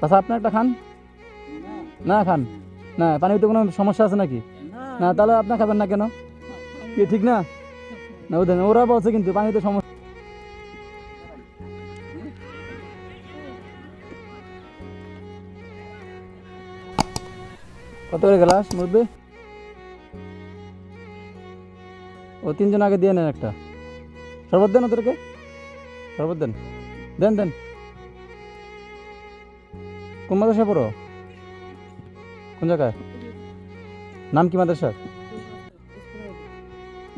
আচ্ছা আপনি একটা খান। না খান না, পানিতে কোনো সমস্যা আছে নাকি? না তাহলে আপনি খাবেন না কেন? কি ঠিক না? না ওদের ওরা বলছে কিন্তু পানিতে সমস্যা। কত করে গ্লাস মুরব্বি? ও তিনজন আগে দিয়ে নেন একটা। শরবত দেন ওদেরকে, শরবত দেন, দেন দেন। কোন মাদ্রাসা পড়ো? কোন জায়গায়? নাম কি মাদ্রাসার?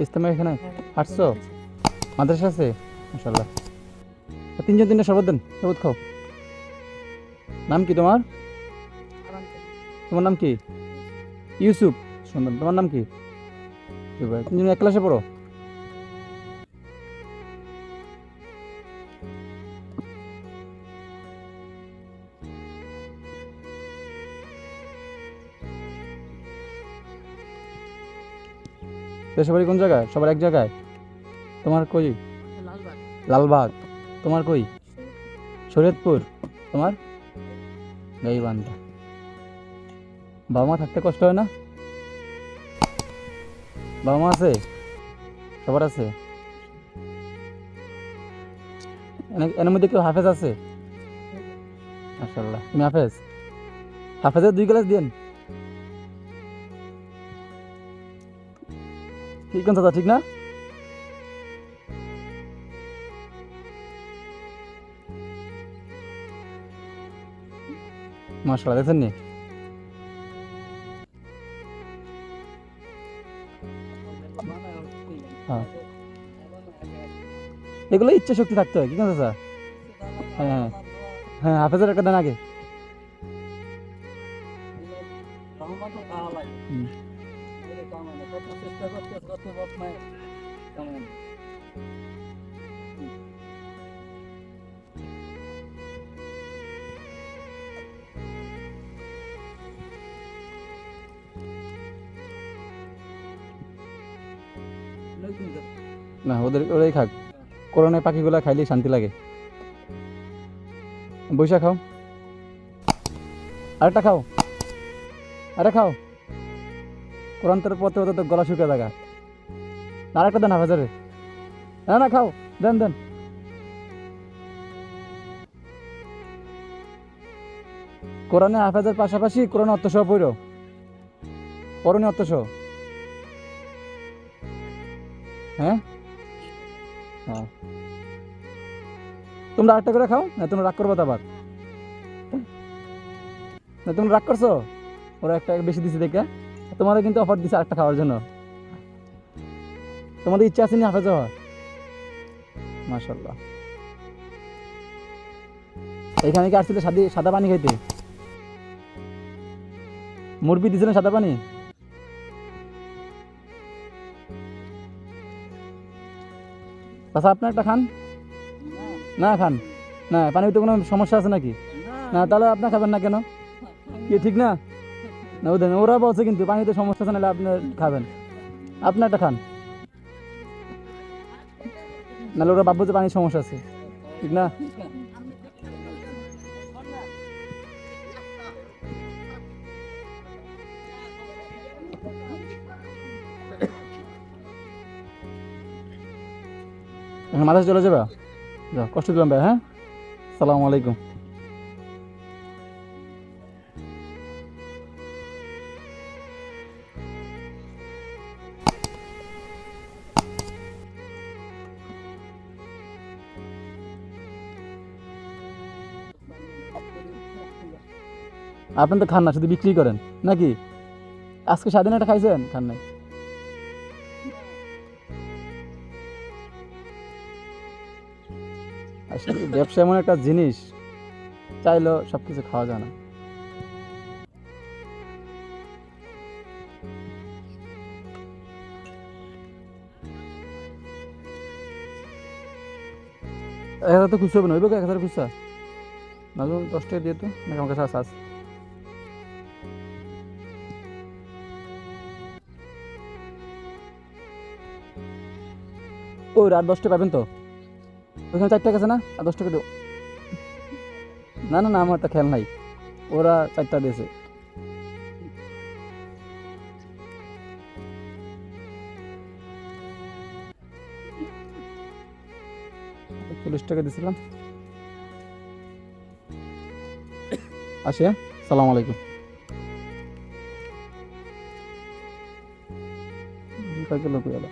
ইস্তেমা এখানে হাঁটছো? মাদ্রাসা আছে মাশাআল্লাহ। তিনজন তিনটা শরবত দেন, শরবত খাও। নাম কি তোমার? তোমার নাম কি? ইউসুফ। সুন্দর, তোমার নাম কি? জুবাইর। তিনজন এক ক্লাসে পড়ো? দেশের বাড়ি কোন জায়গায়? সবার এক জায়গায়? তোমার কই? লালবাগ। তোমার কই? শরীয়তপুর। তোমার? গাইবান্ধা। বাবা মা থাকতে কষ্ট হয় না? বাবা মা আছে? সবার আছে? এর মধ্যে কেউ হাফেজ আছে? মাশাআল্লাহ। তুমি হাফেজ? হাফেজের 2 ক্লাস দিন। ঠিক কোন কথা ঠিক না? মাশাআল্লাহ, দেখছেন নি? হ্যাঁ, এগুলো ইচ্ছা শক্তি থাকতে হয়, কি কোন কথা? হ্যাঁ হ্যাঁ হ্যাঁ, হাফেজের একটা দেন আগে। হুম। না ওদের ওরাই খাক, করোনায় পাখিগুলা খাইলেই শান্তি লাগে। বৈশা খাও, আরেকটা খাও, আরে খাও। কোরআন তোর পথে হতে তো গলা শুকিয়ে থাকা। আরেকটা দেন হাফেজারে। না না খাও, দেন দেন। কোরআনে হাফেজের পাশাপাশি কোরআন অর্থ সহ পড়ো, পড়নি অর্থ সহ। হ্যাঁ হ্যাঁ, তোমরা আরেকটা করে খাও, না তোমরা রাগ করবো তো আবার? না তুমি রাগ করছো? ওরা একটা বেশি দিছে দেখে তোমাদের কিন্তু অফার দিছে আরেকটা খাওয়ার জন্য। তোমাদের ইচ্ছা আছে নি হাফেজ হওয়া? মাশাআল্লাহ। এখানে কি আসছিলে সাদা পানি খাইতে? মুরবি দিছিলেন সাদা পানি? আচ্ছা আপনি একটা খান। না খান না, পানিতে কোনো সমস্যা আছে নাকি? না তাহলে আপনি খাবেন না কেন? কি ঠিক না? না ওদের ওরা বলছে কিন্তু পানিতে সমস্যা আছে, নাহলে আপনি খাবেন। আপনি একটা খান, নাহলে ওরা ভাববো যে পানির সমস্যা আছে, ঠিক না? এখন মাথায় চলে যাবে? যাও, কষ্ট দিলাম ভাই, হ্যাঁ। সালামু আলাইকুম। আপনি তো খান না, শুধু বিক্রি করেন নাকি? আজকে স্বাধীন একটা খাইছেন? খান নাই? আসলে ব্যবসা এমন একটা জিনিস, চাইলেও সবকিছু খাওয়া যায় না। এক হাজার তো খুচরো হবে না, হইব 1,000 খুচরা? না 10 টাকা দিয়ে তো, নাকি আমার কাছে আছে? ওই আর 10 টাকা পাবেন তো, ওইখানে 4 টাকা আছে না, আর 10 টাকা দিও। না না না, আমার একটা খেয়াল নাই। ওরা 4টা দিয়েছে। 40 টাকা দিয়েছিলাম। আসি, হ্যাঁ, সালাম আলাইকুম। কয় কিলো পেয়ালা?